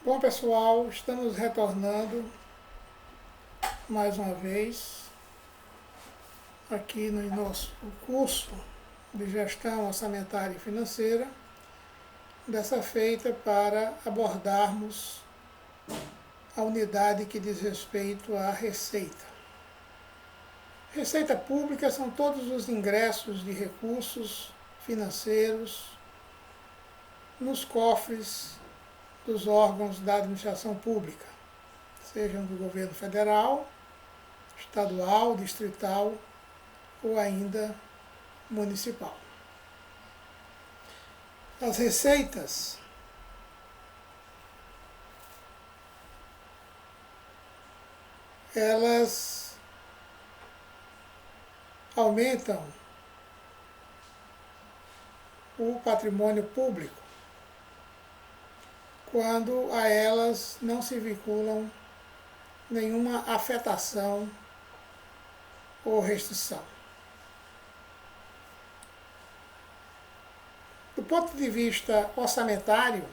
Bom, pessoal, estamos retornando mais uma vez aqui no nosso curso de Gestão Orçamentária e Financeira, dessa feita para abordarmos a unidade que diz respeito à receita. Receita pública são todos os ingressos de recursos financeiros nos cofres dos órgãos da administração pública, sejam do governo federal, estadual, distrital ou ainda municipal. As receitas elas aumentam o patrimônio público quando a elas não se vinculam nenhuma afetação ou restrição. Do ponto de vista orçamentário,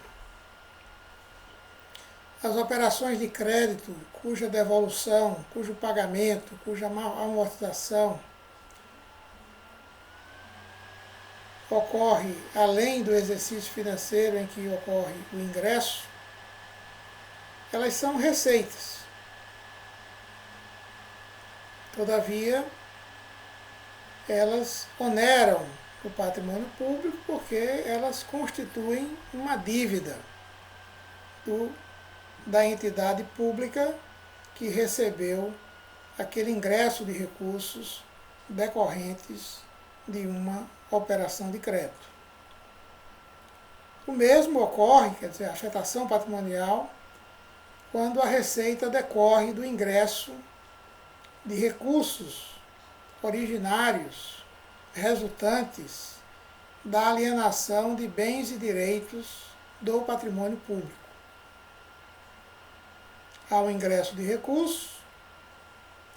as operações de crédito, cuja devolução, cujo pagamento, cuja amortização ocorre além do exercício financeiro em que ocorre o ingresso, elas são receitas. Todavia, elas oneram o patrimônio público porque elas constituem uma dívida da entidade pública que recebeu aquele ingresso de recursos decorrentes de uma operação de crédito. O mesmo ocorre, quer dizer, a afetação patrimonial, quando a receita decorre do ingresso de recursos originários resultantes da alienação de bens e direitos do patrimônio público. Há um ingresso de recursos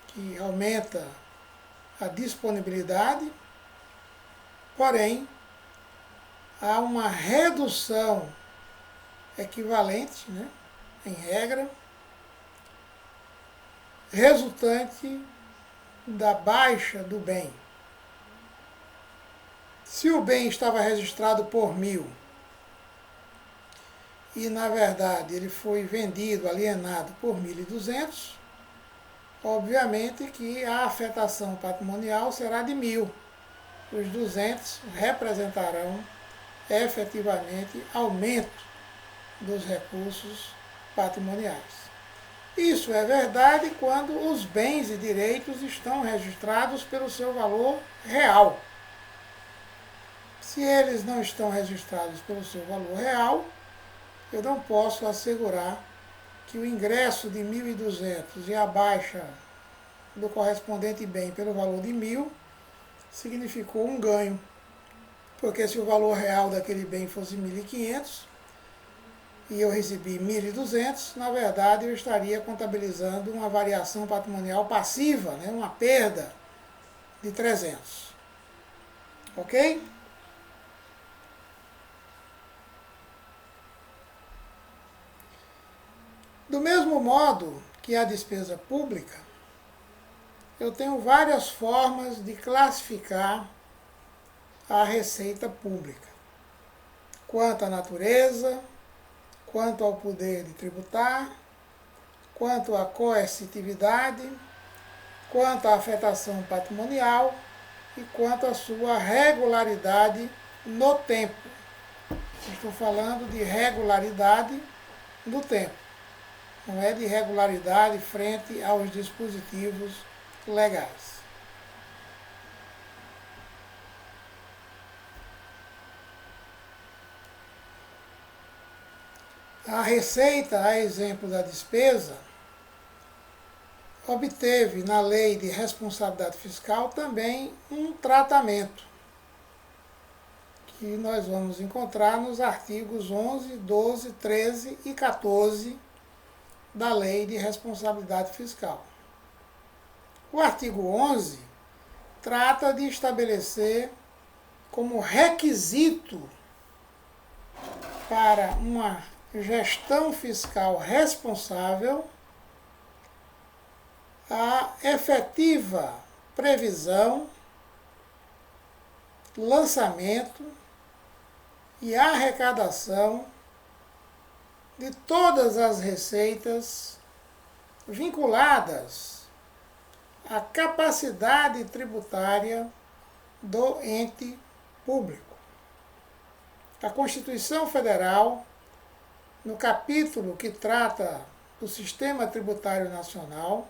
que aumenta a disponibilidade, porém, há uma redução equivalente, em regra, resultante da baixa do bem. Se o bem estava registrado por 1.000 e, na verdade, ele foi vendido, alienado por 1.200, obviamente que a afetação patrimonial será de 1.000. Os 200 representarão efetivamente aumento dos recursos patrimoniais. Isso é verdade quando os bens e direitos estão registrados pelo seu valor real. Se eles não estão registrados pelo seu valor real, eu não posso assegurar que o ingresso de 1.200 e a baixa do correspondente bem pelo valor de 1.000 significou um ganho, porque se o valor real daquele bem fosse 1.500 e eu recebi 1.200, na verdade eu estaria contabilizando uma variação patrimonial passiva, uma perda de 300. Ok? Do mesmo modo que a despesa pública, eu tenho várias formas de classificar a receita pública, quanto à natureza, quanto ao poder de tributar, quanto à coercitividade, quanto à afetação patrimonial e quanto à sua regularidade no tempo. Estou falando de regularidade no tempo, não é de regularidade frente aos dispositivos legais. A receita, a exemplo da despesa, obteve na Lei de Responsabilidade Fiscal também um tratamento que nós vamos encontrar nos artigos 11, 12, 13 e 14 da Lei de Responsabilidade Fiscal. O artigo 11 trata de estabelecer como requisito para uma gestão fiscal responsável, a efetiva previsão, lançamento e arrecadação de todas as receitas vinculadas à capacidade tributária do ente público. A Constituição Federal, no capítulo que trata do Sistema Tributário Nacional,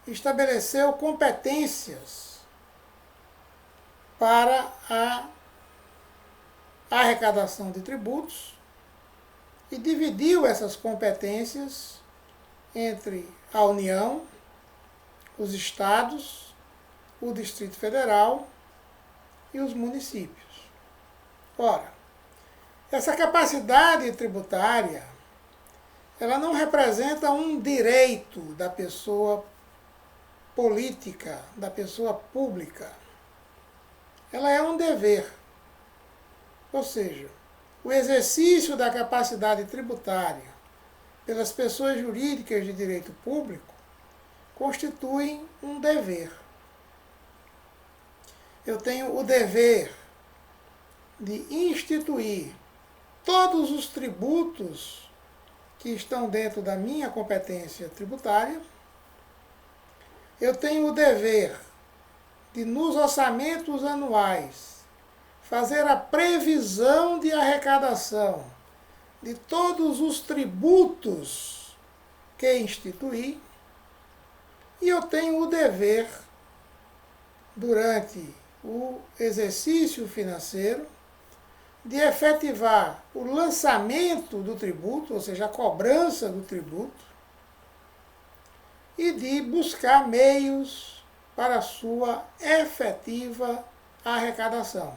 estabeleceu competências para a arrecadação de tributos e dividiu essas competências entre a União, os estados, o Distrito Federal e os municípios. Ora, essa capacidade tributária, ela não representa um direito da pessoa política, da pessoa pública. Ela é um dever. Ou seja, o exercício da capacidade tributária pelas pessoas jurídicas de direito público constitui um dever. Eu tenho o dever de instituir todos os tributos que estão dentro da minha competência tributária. Eu tenho o dever de, nos orçamentos anuais, fazer a previsão de arrecadação de todos os tributos que instituí. E eu tenho o dever, durante o exercício financeiro, de efetivar o lançamento do tributo, ou seja, a cobrança do tributo, e de buscar meios para a sua efetiva arrecadação.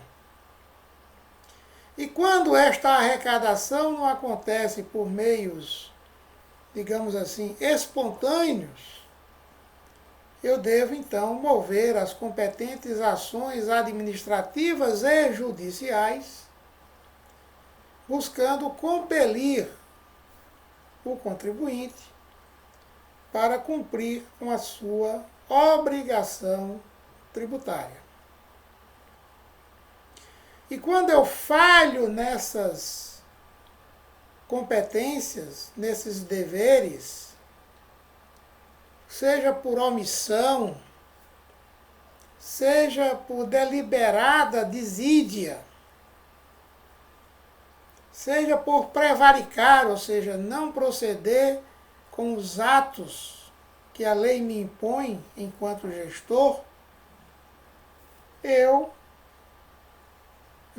E quando esta arrecadação não acontece por meios, digamos assim, espontâneos, eu devo então mover as competentes ações administrativas e judiciais, buscando compelir o contribuinte para cumprir com a sua obrigação tributária. E quando eu falho nessas competências, nesses deveres, seja por omissão, seja por deliberada desídia, seja por prevaricar, ou seja, não proceder com os atos que a lei me impõe enquanto gestor, eu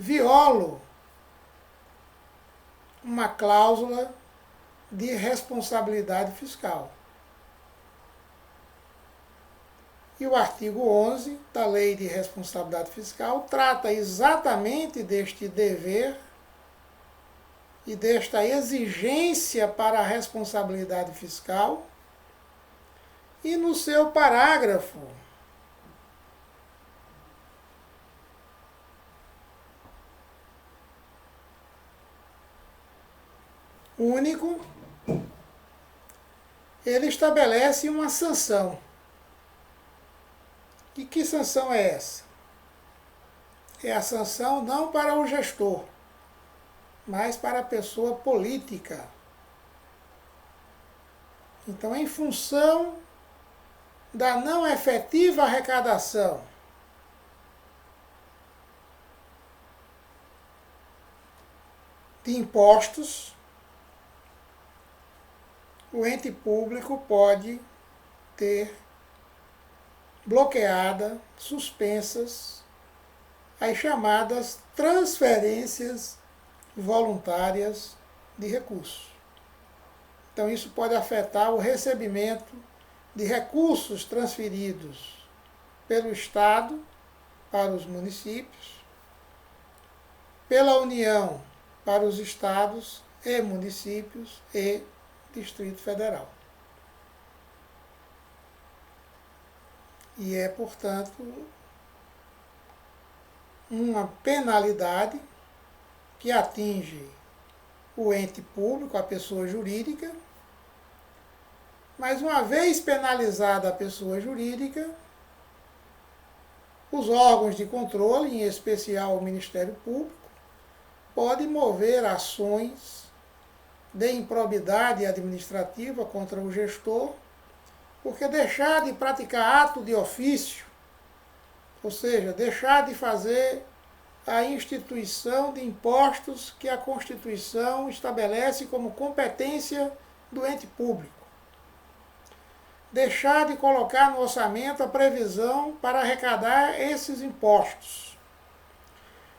violo uma cláusula de responsabilidade fiscal. E o artigo 11 da Lei de Responsabilidade Fiscal trata exatamente deste dever e desta exigência para a responsabilidade fiscal. E no seu parágrafo único, ele estabelece uma sanção. E que sanção é essa? É a sanção não para o gestor, mas para a pessoa política. Então, em função da não efetiva arrecadação de impostos, o ente público pode ter bloqueada, suspensas, as chamadas transferências voluntárias de recursos. Então, isso pode afetar o recebimento de recursos transferidos pelo Estado para os municípios, pela União para os estados e municípios e Distrito Federal. E é, portanto, uma penalidade que atinge o ente público, a pessoa jurídica, mas uma vez penalizada a pessoa jurídica, os órgãos de controle, em especial o Ministério Público, podem mover ações de improbidade administrativa contra o gestor, porque deixar de praticar ato de ofício, ou seja, deixar de fazer a instituição de impostos que a Constituição estabelece como competência do ente público. Deixar de colocar no orçamento a previsão para arrecadar esses impostos.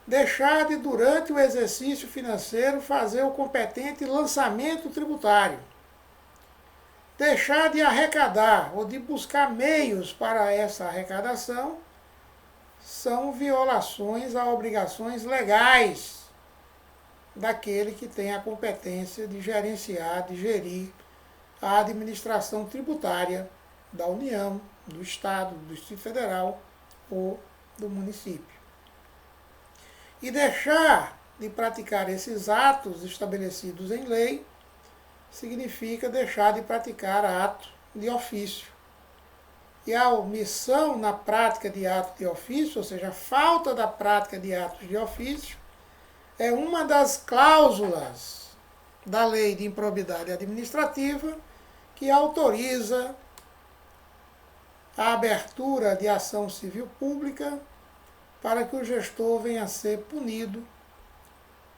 Deixar de, durante o exercício financeiro, fazer o competente lançamento tributário. Deixar de arrecadar ou de buscar meios para essa arrecadação são violações a obrigações legais daquele que tem a competência de gerenciar, de gerir a administração tributária da União, do Estado, do Distrito Federal ou do município. E deixar de praticar esses atos estabelecidos em lei significa deixar de praticar ato de ofício. E a omissão na prática de ato de ofício, ou seja, a falta da prática de atos de ofício, é uma das cláusulas da Lei de Improbidade Administrativa que autoriza a abertura de ação civil pública para que o gestor venha a ser punido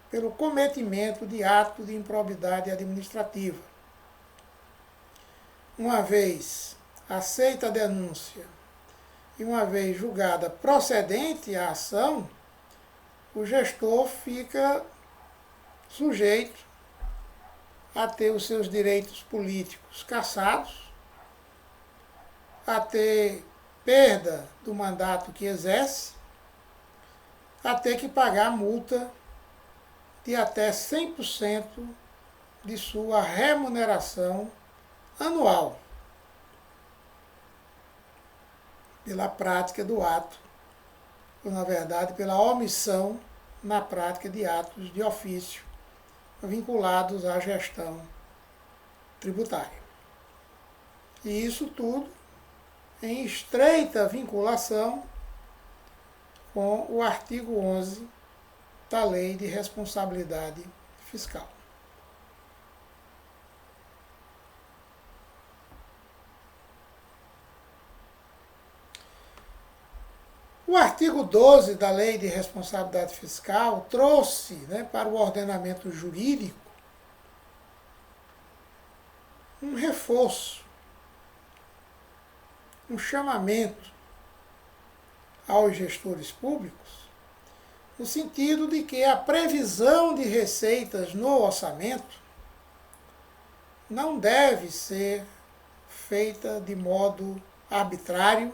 pelo cometimento de ato de improbidade administrativa. Uma vez aceita a denúncia e uma vez julgada procedente a ação, o gestor fica sujeito a ter os seus direitos políticos cassados, a ter perda do mandato que exerce, a ter que pagar multa de até 100% de sua remuneração anual pela prática do ato, ou, na verdade, pela omissão na prática de atos de ofício vinculados à gestão tributária. E isso tudo em estreita vinculação com o artigo 11 da Lei de Responsabilidade Fiscal. O artigo 12 da Lei de Responsabilidade Fiscal trouxe, para o ordenamento jurídico um reforço, um chamamento aos gestores públicos, no sentido de que a previsão de receitas no orçamento não deve ser feita de modo arbitrário,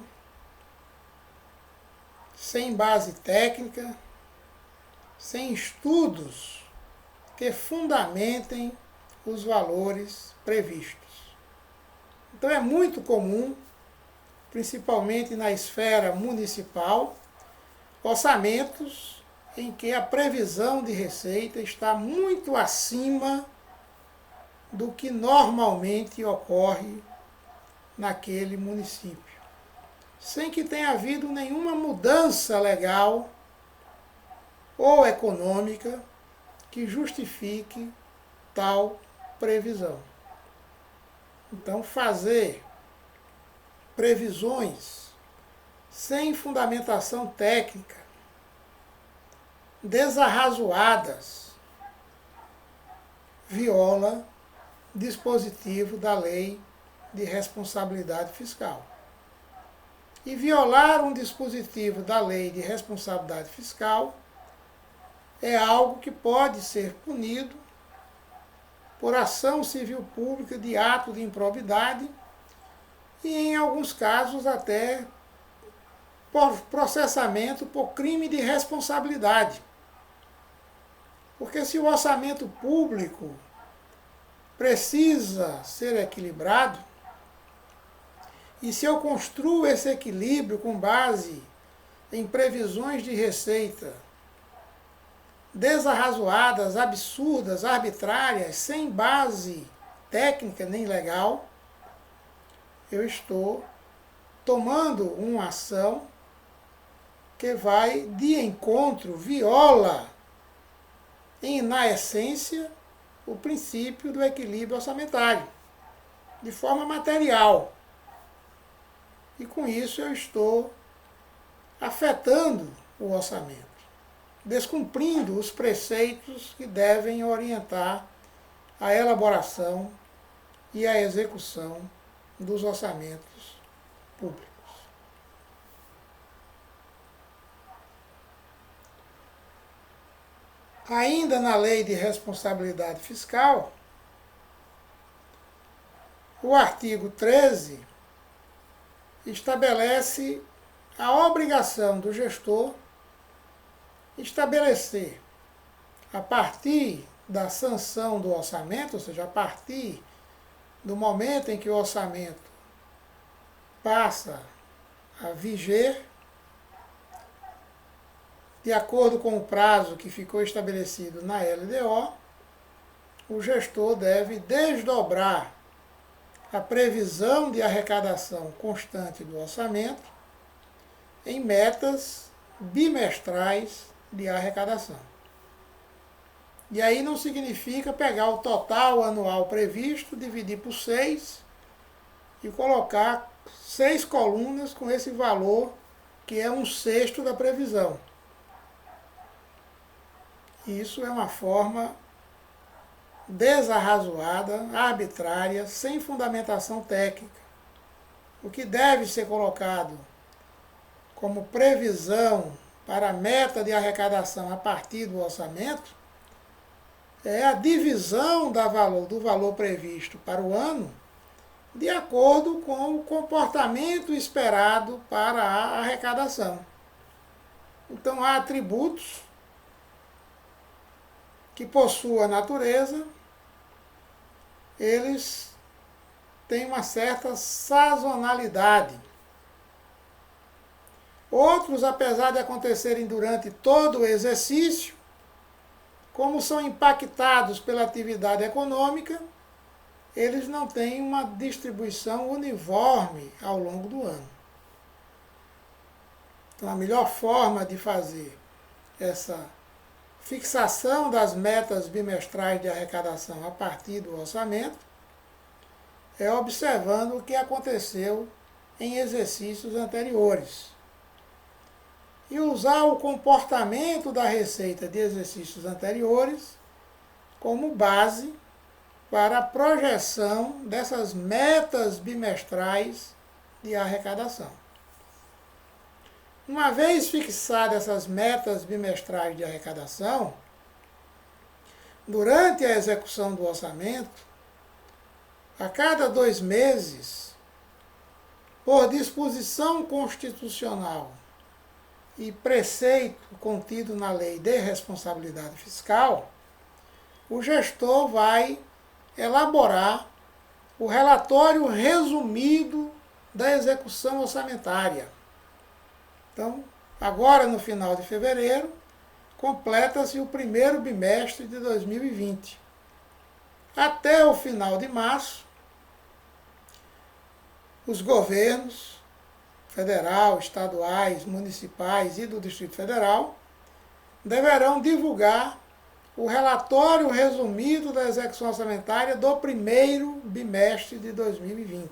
sem base técnica, sem estudos que fundamentem os valores previstos. Então é muito comum, principalmente na esfera municipal, orçamentos em que a previsão de receita está muito acima do que normalmente ocorre naquele município, sem que tenha havido nenhuma mudança legal ou econômica que justifique tal previsão. Então, fazer previsões sem fundamentação técnica, desarrazoadas, viola dispositivo da Lei de Responsabilidade Fiscal. E violar um dispositivo da Lei de Responsabilidade Fiscal é algo que pode ser punido por ação civil pública de ato de improbidade e, em alguns casos, até por processamento por crime de responsabilidade. Porque se o orçamento público precisa ser equilibrado, e se eu construo esse equilíbrio com base em previsões de receita desarrazoadas, absurdas, arbitrárias, sem base técnica nem legal, eu estou tomando uma ação que vai de encontro, viola, na essência, o princípio do equilíbrio orçamentário, de forma material. E com isso eu estou afetando o orçamento, descumprindo os preceitos que devem orientar a elaboração e a execução dos orçamentos públicos. Ainda na Lei de Responsabilidade Fiscal, o artigo 13 estabelece a obrigação do gestor estabelecer, a partir da sanção do orçamento, ou seja, a partir do momento em que o orçamento passa a viger, de acordo com o prazo que ficou estabelecido na LDO, o gestor deve desdobrar a previsão de arrecadação constante do orçamento em metas bimestrais de arrecadação. E aí não significa pegar o total anual previsto, dividir por 6 e colocar 6 colunas com esse valor que é 1/6 da previsão. Isso é uma forma desarrazoada, arbitrária, sem fundamentação técnica. O que deve ser colocado como previsão para a meta de arrecadação a partir do orçamento é a divisão do valor previsto para o ano de acordo com o comportamento esperado para a arrecadação. Então, há atributos que, por sua natureza, eles têm uma certa sazonalidade. Outros, apesar de acontecerem durante todo o exercício, como são impactados pela atividade econômica, eles não têm uma distribuição uniforme ao longo do ano. Então, a melhor forma de fazer essa fixação das metas bimestrais de arrecadação a partir do orçamento é observando o que aconteceu em exercícios anteriores e usar o comportamento da receita de exercícios anteriores como base para a projeção dessas metas bimestrais de arrecadação. Uma vez fixadas essas metas bimestrais de arrecadação, durante a execução do orçamento, a cada 2 meses, por disposição constitucional e preceito contido na Lei de Responsabilidade Fiscal, o gestor vai elaborar o relatório resumido da execução orçamentária. Então, agora no final de fevereiro, completa-se o primeiro bimestre de 2020. Até o final de março, os governos federal, estaduais, municipais e do Distrito Federal deverão divulgar o relatório resumido da execução orçamentária do primeiro bimestre de 2020.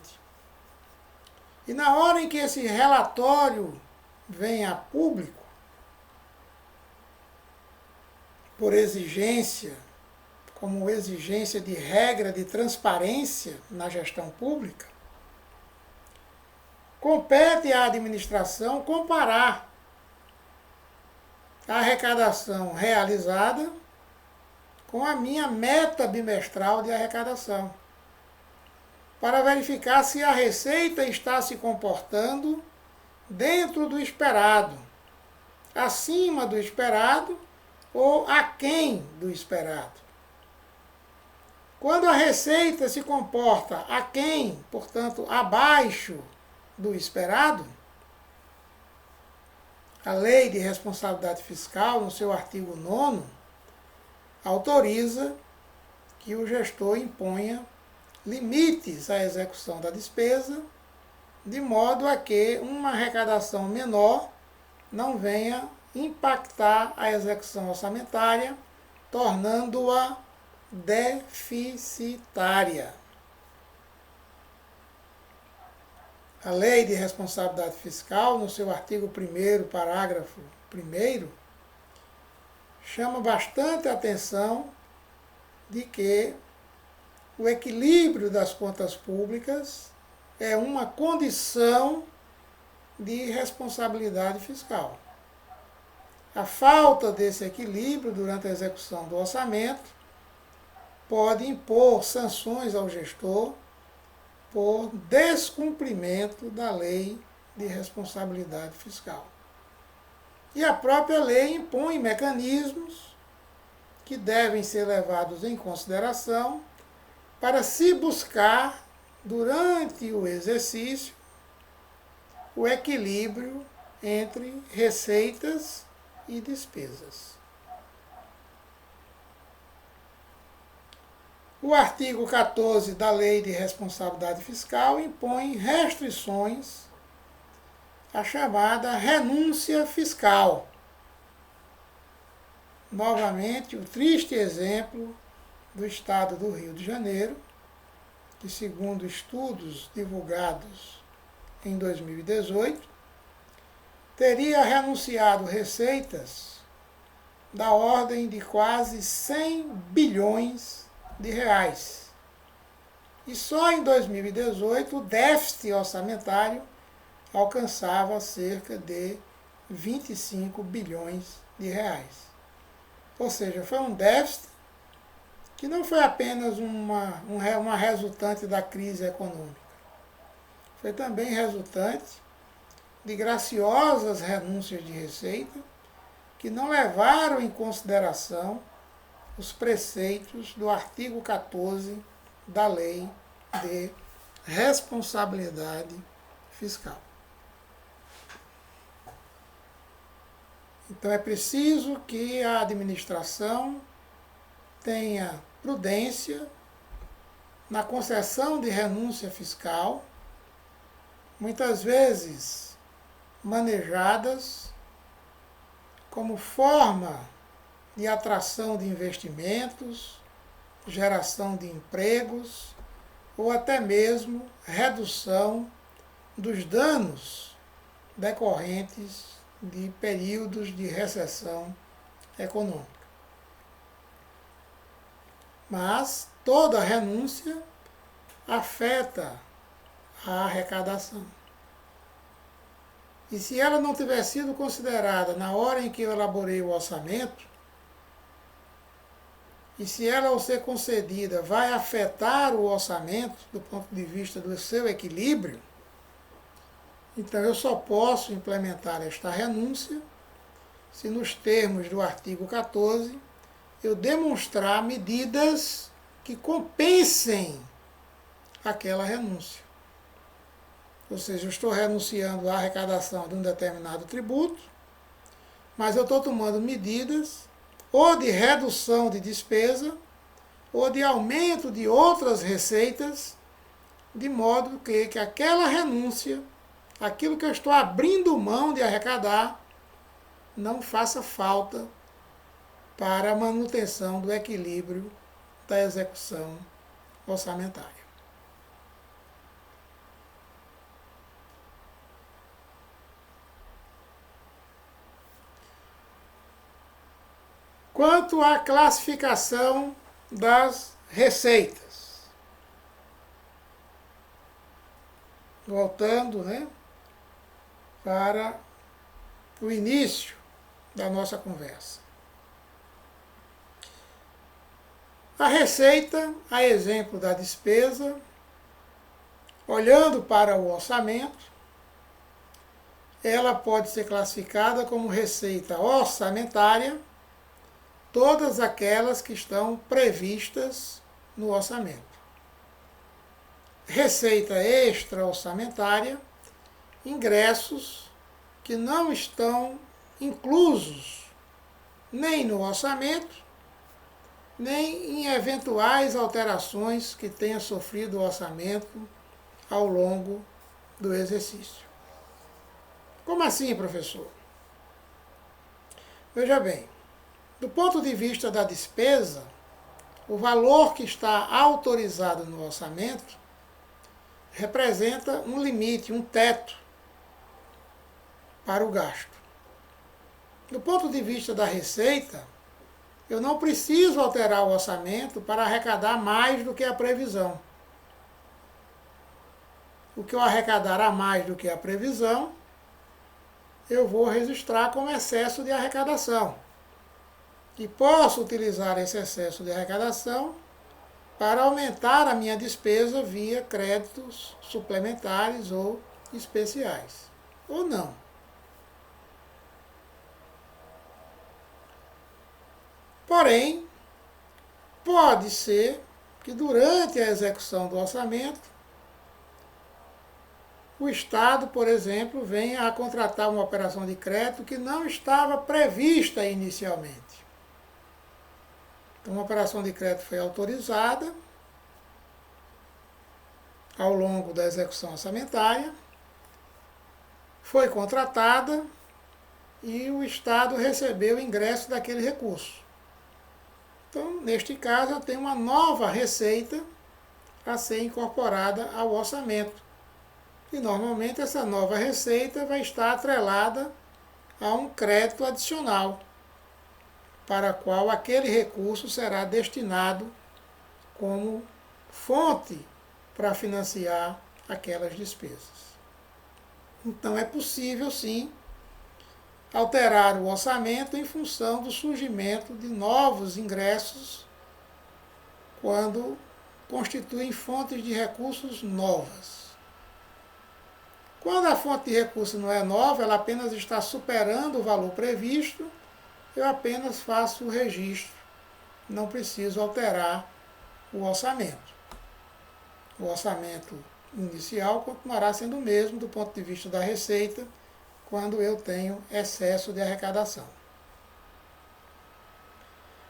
E na hora em que esse relatório vem a público, por exigência, como exigência de regra de transparência na gestão pública, compete à administração comparar a arrecadação realizada com a minha meta bimestral de arrecadação, para verificar se a receita está se comportando dentro do esperado, acima do esperado ou aquém do esperado. Quando a receita se comporta aquém, portanto, abaixo do esperado, a Lei de Responsabilidade Fiscal, no seu artigo 9º, autoriza que o gestor imponha limites à execução da despesa, de modo a que uma arrecadação menor não venha impactar a execução orçamentária, tornando-a deficitária. A Lei de Responsabilidade Fiscal, no seu artigo 1º, parágrafo 1º, chama bastante a atenção de que o equilíbrio das contas públicas é uma condição de responsabilidade fiscal. A falta desse equilíbrio durante a execução do orçamento pode impor sanções ao gestor por descumprimento da lei de responsabilidade fiscal. E a própria lei impõe mecanismos que devem ser levados em consideração para se buscar, durante o exercício, o equilíbrio entre receitas e despesas. O artigo 14 da Lei de Responsabilidade Fiscal impõe restrições à chamada renúncia fiscal. Novamente, o triste exemplo do estado do Rio de Janeiro, que, segundo estudos divulgados em 2018, teria renunciado receitas da ordem de quase 100 bilhões de reais. E só em 2018 o déficit orçamentário alcançava cerca de 25 bilhões de reais. Ou seja, foi um déficit que não foi apenas uma resultante da crise econômica. Foi também resultante de graciosas renúncias de receita que não levaram em consideração os preceitos do artigo 14 da Lei de Responsabilidade Fiscal. Então é preciso que a administração tenha prudência na concessão de renúncia fiscal, muitas vezes manejadas como forma de atração de investimentos, geração de empregos ou até mesmo redução dos danos decorrentes de períodos de recessão econômica. Mas toda renúncia afeta a arrecadação. E se ela não tiver sido considerada na hora em que eu elaborei o orçamento, e se ela, ao ser concedida, vai afetar o orçamento do ponto de vista do seu equilíbrio, então eu só posso implementar esta renúncia se, nos termos do artigo 14, eu demonstrar medidas que compensem aquela renúncia. Ou seja, eu estou renunciando à arrecadação de um determinado tributo, mas eu estou tomando medidas ou de redução de despesa ou de aumento de outras receitas, de modo que aquela renúncia, aquilo que eu estou abrindo mão de arrecadar, não faça falta para a manutenção do equilíbrio da execução orçamentária. Quanto à classificação das receitas, voltando, para o início da nossa conversa. A receita, a exemplo da despesa, olhando para o orçamento, ela pode ser classificada como receita orçamentária, todas aquelas que estão previstas no orçamento. Receita extra-orçamentária, ingressos que não estão inclusos nem no orçamento, nem em eventuais alterações que tenha sofrido o orçamento ao longo do exercício. Como assim, professor? Veja bem, do ponto de vista da despesa, o valor que está autorizado no orçamento representa um limite, um teto para o gasto. Do ponto de vista da receita, eu não preciso alterar o orçamento para arrecadar mais do que a previsão. O que eu arrecadar a mais do que a previsão, eu vou registrar como excesso de arrecadação. E posso utilizar esse excesso de arrecadação para aumentar a minha despesa via créditos suplementares ou especiais. Ou não. Porém, pode ser que durante a execução do orçamento, o Estado, por exemplo, venha a contratar uma operação de crédito que não estava prevista inicialmente. Então, uma operação de crédito foi autorizada ao longo da execução orçamentária, foi contratada e o Estado recebeu o ingresso daquele recurso. Então, neste caso, eu tenho uma nova receita a ser incorporada ao orçamento. E, normalmente, essa nova receita vai estar atrelada a um crédito adicional, para a qual aquele recurso será destinado como fonte para financiar aquelas despesas. Então, é possível, sim, alterar o orçamento em função do surgimento de novos ingressos quando constituem fontes de recursos novas. Quando a fonte de recurso não é nova, ela apenas está superando o valor previsto, eu apenas faço o registro, não preciso alterar o orçamento. O orçamento inicial continuará sendo o mesmo do ponto de vista da receita, quando eu tenho excesso de arrecadação.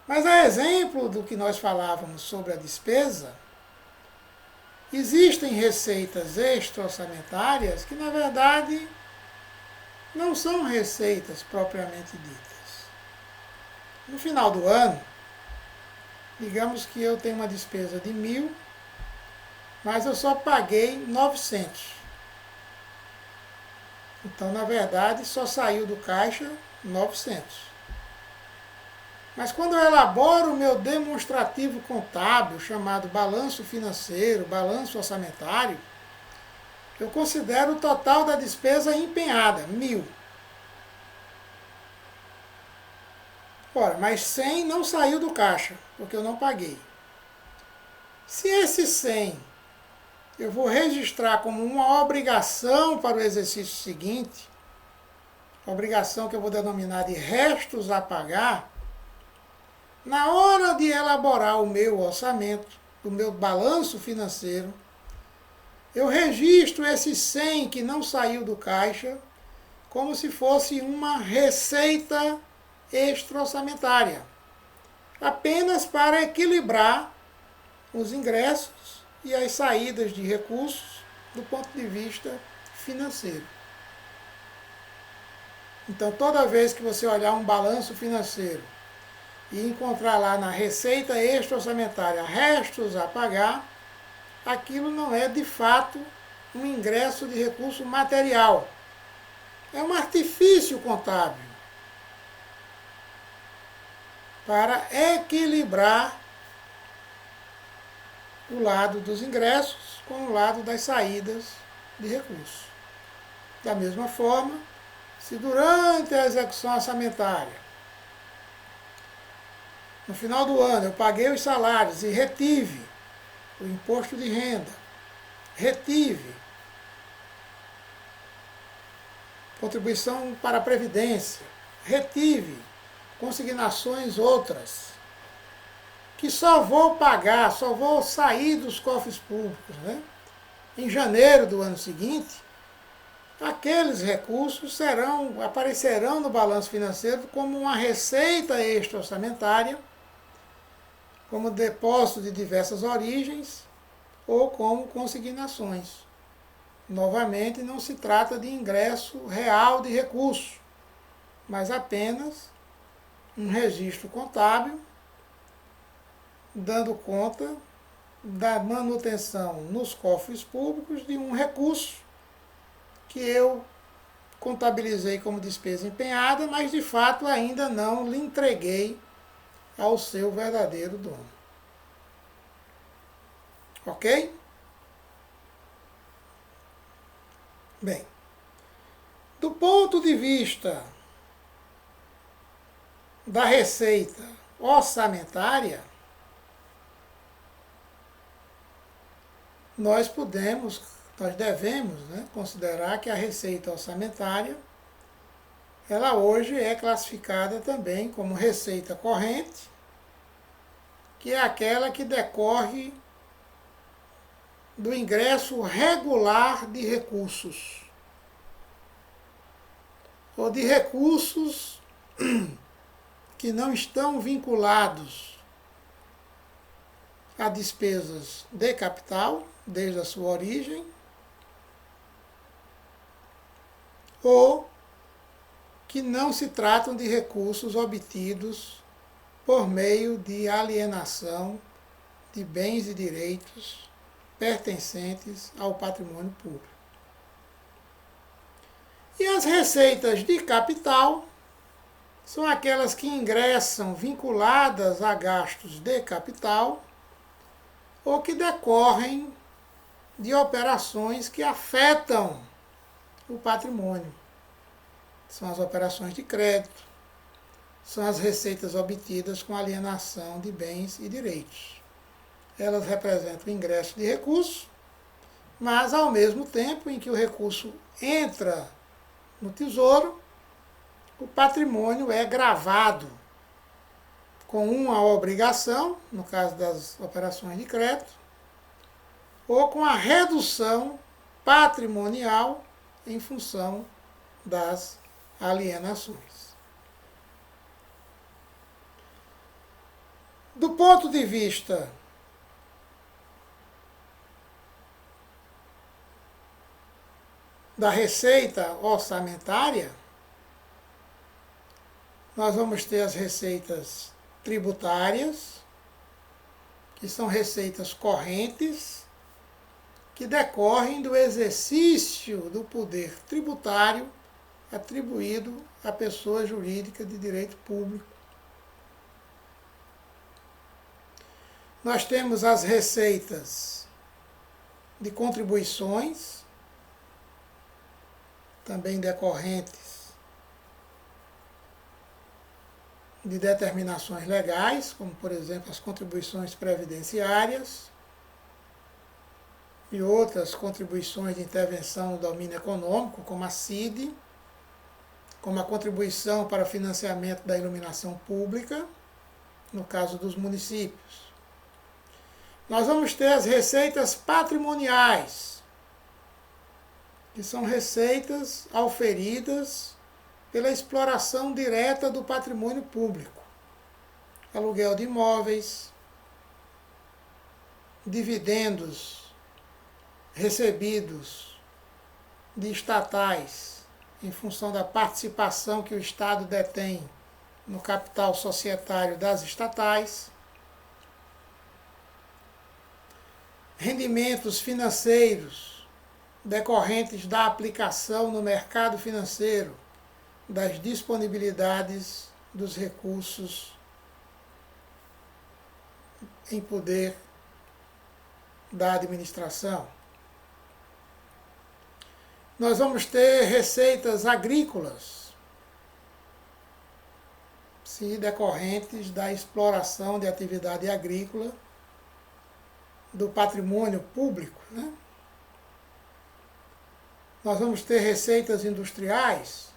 Mas a exemplo do que nós falávamos sobre a despesa, existem receitas extra-orçamentárias que, na verdade, não são receitas propriamente ditas. No final do ano, digamos que eu tenho uma despesa de 1.000, mas eu só paguei 900. Então, na verdade, só saiu do caixa 900. Mas quando eu elaboro o meu demonstrativo contábil, chamado balanço financeiro, balanço orçamentário, eu considero o total da despesa empenhada, 1.000. Ora, mas 100 não saiu do caixa, porque eu não paguei. Se esse 100 eu vou registrar como uma obrigação para o exercício seguinte, obrigação que eu vou denominar de restos a pagar, na hora de elaborar o meu orçamento, o meu balanço financeiro, eu registro esse 100 que não saiu do caixa como se fosse uma receita extra-orçamentária, apenas para equilibrar os ingressos e as saídas de recursos do ponto de vista financeiro. Então, toda vez que você olhar um balanço financeiro e encontrar lá na receita extra-orçamentária restos a pagar, aquilo não é de fato um ingresso de recurso material. É um artifício contábil para equilibrar o lado dos ingressos com o lado das saídas de recursos. Da mesma forma, se durante a execução orçamentária, no final do ano, eu paguei os salários e retive o imposto de renda, retive contribuição para a Previdência, retive consignações outras, que só vou pagar, só vou sair dos cofres públicos, né? Em janeiro do ano seguinte, aqueles recursos aparecerão no balanço financeiro como uma receita extra-orçamentária como depósito de diversas origens ou como consignações. Novamente, não se trata de ingresso real de recurso, mas apenas um registro contábil dando conta da manutenção nos cofres públicos de um recurso que eu contabilizei como despesa empenhada, mas de fato ainda não lhe entreguei ao seu verdadeiro dono. Ok? Bem, do ponto de vista da receita orçamentária, nós devemos, né, considerar que a receita orçamentária, ela hoje é classificada também como receita corrente, que é aquela que decorre do ingresso regular de recursos, ou de recursos que não estão vinculados a despesas de capital, desde a sua origem, ou que não se tratam de recursos obtidos por meio de alienação de bens e direitos pertencentes ao patrimônio público. E as receitas de capital são aquelas que ingressam vinculadas a gastos de capital ou que decorrem de operações que afetam o patrimônio. São as operações de crédito, são as receitas obtidas com alienação de bens e direitos. Elas representam o ingresso de recurso, mas ao mesmo tempo em que o recurso entra no tesouro, o patrimônio é gravado com uma obrigação, no caso das operações de crédito, ou com a redução patrimonial em função das alienações. Do ponto de vista da receita orçamentária, nós vamos ter as receitas tributárias, que são receitas correntes, que decorrem do exercício do poder tributário atribuído à pessoa jurídica de direito público. Nós temos as receitas de contribuições, também decorrentes de determinações legais, como, por exemplo, as contribuições previdenciárias e outras contribuições de intervenção no domínio econômico, como a CID, como a contribuição para financiamento da iluminação pública, no caso dos municípios. Nós vamos ter as receitas patrimoniais, que são receitas auferidas pela exploração direta do patrimônio público. Aluguel de imóveis, dividendos recebidos de estatais em função da participação que o Estado detém no capital societário das estatais, rendimentos financeiros decorrentes da aplicação no mercado financeiro das disponibilidades dos recursos em poder da administração. Nós vamos ter receitas agrícolas, se decorrentes da exploração de atividade agrícola do patrimônio público, né? Nós vamos ter receitas industriais,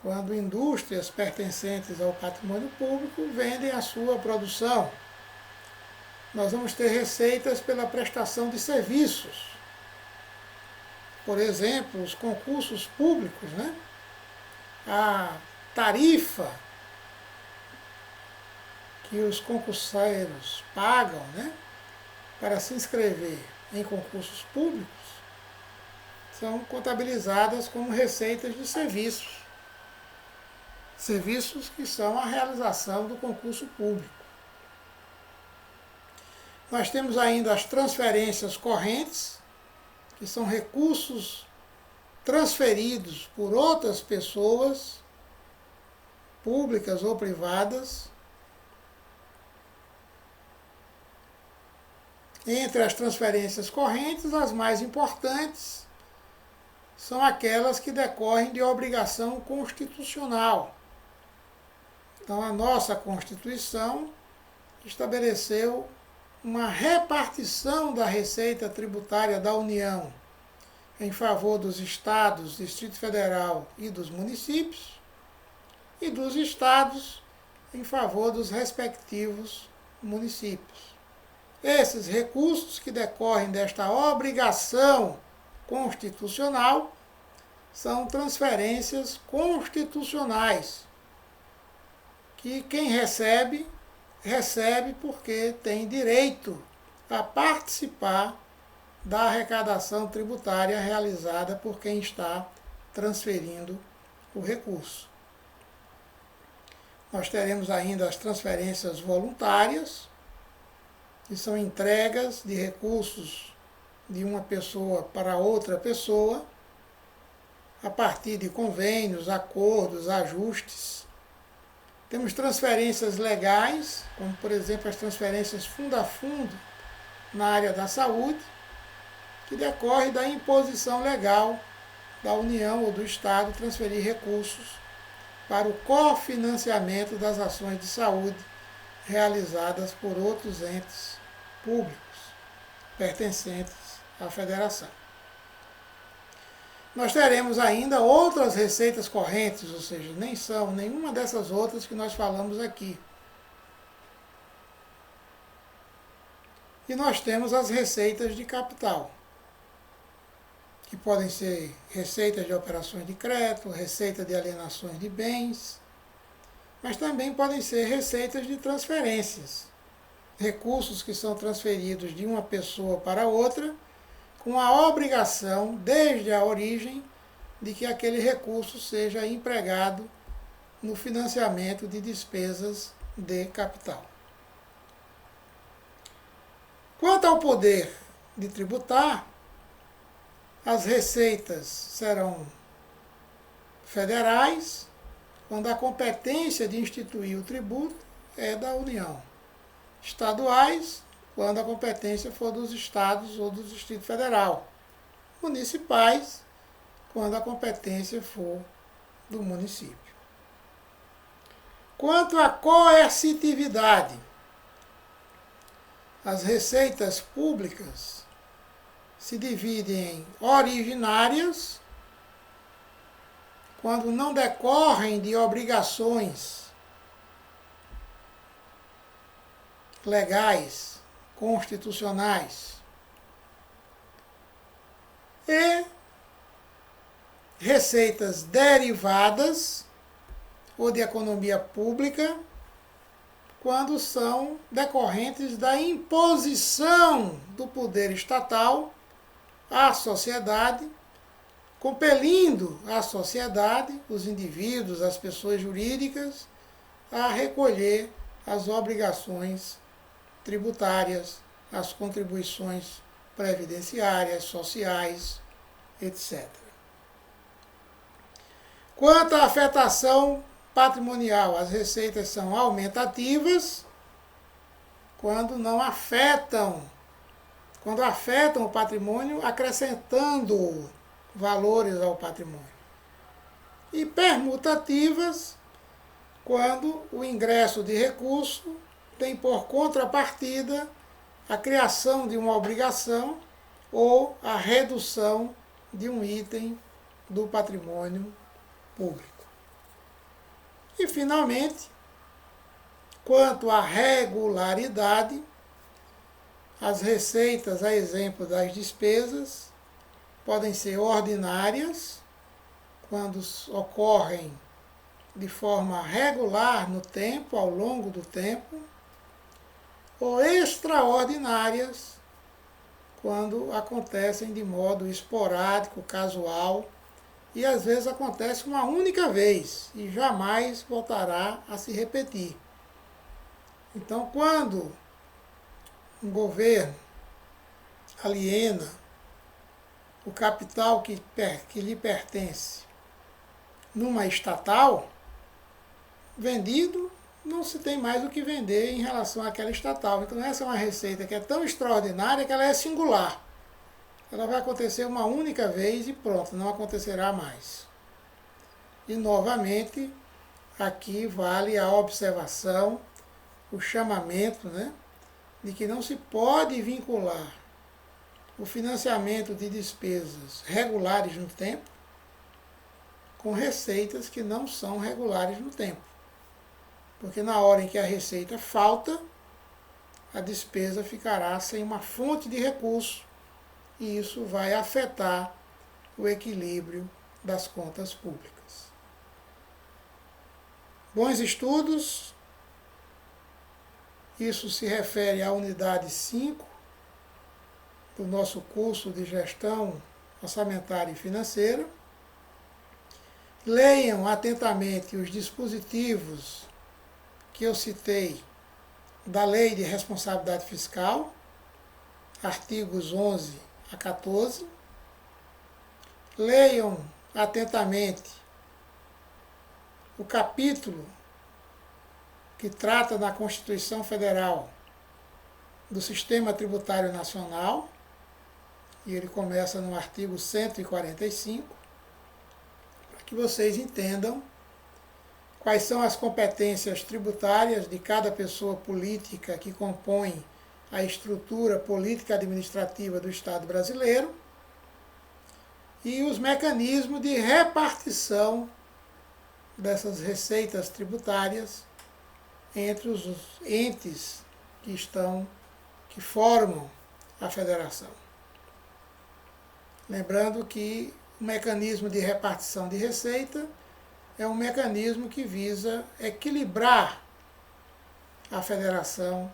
quando indústrias pertencentes ao patrimônio público vendem a sua produção. Nós vamos ter receitas pela prestação de serviços. Por exemplo, os concursos públicos, né? A tarifa que os concurseiros pagam, né, para se inscrever em concursos públicos são contabilizadas como receitas de serviços. Serviços que são a realização do concurso público. Nós temos ainda as transferências correntes, que são recursos transferidos por outras pessoas, públicas ou privadas. Entre as transferências correntes, as mais importantes são aquelas que decorrem de obrigação constitucional. Então, a nossa Constituição estabeleceu uma repartição da receita tributária da União em favor dos estados, Distrito Federal e dos municípios, e dos estados em favor dos respectivos municípios. Esses recursos que decorrem desta obrigação constitucional são transferências constitucionais, que quem recebe, recebe porque tem direito a participar da arrecadação tributária realizada por quem está transferindo o recurso. Nós teremos ainda as transferências voluntárias, que são entregas de recursos de uma pessoa para outra pessoa, a partir de convênios, acordos, ajustes. Temos transferências legais, como por exemplo as transferências fundo a fundo na área da saúde, que decorre da imposição legal da União ou do Estado transferir recursos para o cofinanciamento das ações de saúde realizadas por outros entes públicos pertencentes à federação. Nós teremos ainda outras receitas correntes, ou seja, nem são nenhuma dessas outras que nós falamos aqui. E nós temos as receitas de capital, que podem ser receitas de operações de crédito, receita de alienações de bens, mas também podem ser receitas de transferências, recursos que são transferidos de uma pessoa para outra, com a obrigação, desde a origem, de que aquele recurso seja empregado no financiamento de despesas de capital. Quanto ao poder de tributar, as receitas serão federais, quando a competência de instituir o tributo é da União. Estaduais, quando a competência for dos estados ou do Distrito Federal. Municipais, quando a competência for do município. Quanto à coercitividade, as receitas públicas se dividem em originárias, quando não decorrem de obrigações legais, constitucionais, e receitas derivadas ou de economia pública, quando são decorrentes da imposição do poder estatal à sociedade, compelindo a sociedade, os indivíduos, as pessoas jurídicas, a recolher as obrigações tributárias, as contribuições previdenciárias, sociais, etc. Quanto à afetação patrimonial, as receitas são aumentativas quando não afetam, quando afetam o patrimônio, acrescentando valores ao patrimônio. E permutativas quando o ingresso de recurso tem por contrapartida a criação de uma obrigação ou a redução de um item do patrimônio público. E, finalmente, quanto à regularidade, as receitas, a exemplo das despesas, podem ser ordinárias, quando ocorrem de forma regular no tempo, ao longo do tempo, ou extraordinárias, quando acontecem de modo esporádico, casual, e às vezes acontece uma única vez e jamais voltará a se repetir. Então, quando um governo aliena o capital que lhe pertence numa estatal, vendido, não se tem mais o que vender em relação àquela estatal. Então essa é uma receita que é tão extraordinária que ela é singular. Ela vai acontecer uma única vez e pronto, não acontecerá mais. E novamente, aqui vale a observação, o chamamento, né, de que não se pode vincular o financiamento de despesas regulares no tempo com receitas que não são regulares no tempo. Porque na hora em que a receita falta, a despesa ficará sem uma fonte de recurso e isso vai afetar o equilíbrio das contas públicas. Bons estudos. Isso se refere à unidade 5 do nosso curso de Gestão Orçamentária e Financeira. Leiam atentamente os dispositivos que eu citei da Lei de Responsabilidade Fiscal, artigos 11 a 14. Leiam atentamente o capítulo que trata da Constituição Federal do Sistema Tributário Nacional, e ele começa no artigo 145, para que vocês entendam quais são as competências tributárias de cada pessoa política que compõe a estrutura política administrativa do Estado brasileiro e os mecanismos de repartição dessas receitas tributárias entre os entes que formam a federação. Lembrando que o mecanismo de repartição de receita é um mecanismo que visa equilibrar a federação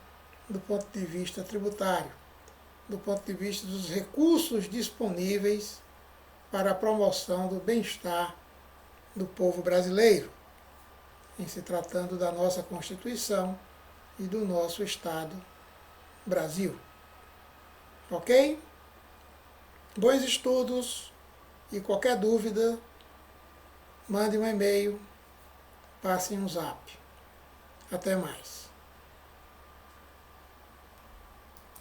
do ponto de vista tributário, do ponto de vista dos recursos disponíveis para a promoção do bem-estar do povo brasileiro, em se tratando da nossa Constituição e do nosso Estado Brasil. Ok? Bons estudos e qualquer dúvida, mande um e-mail, passe um zap. Até mais.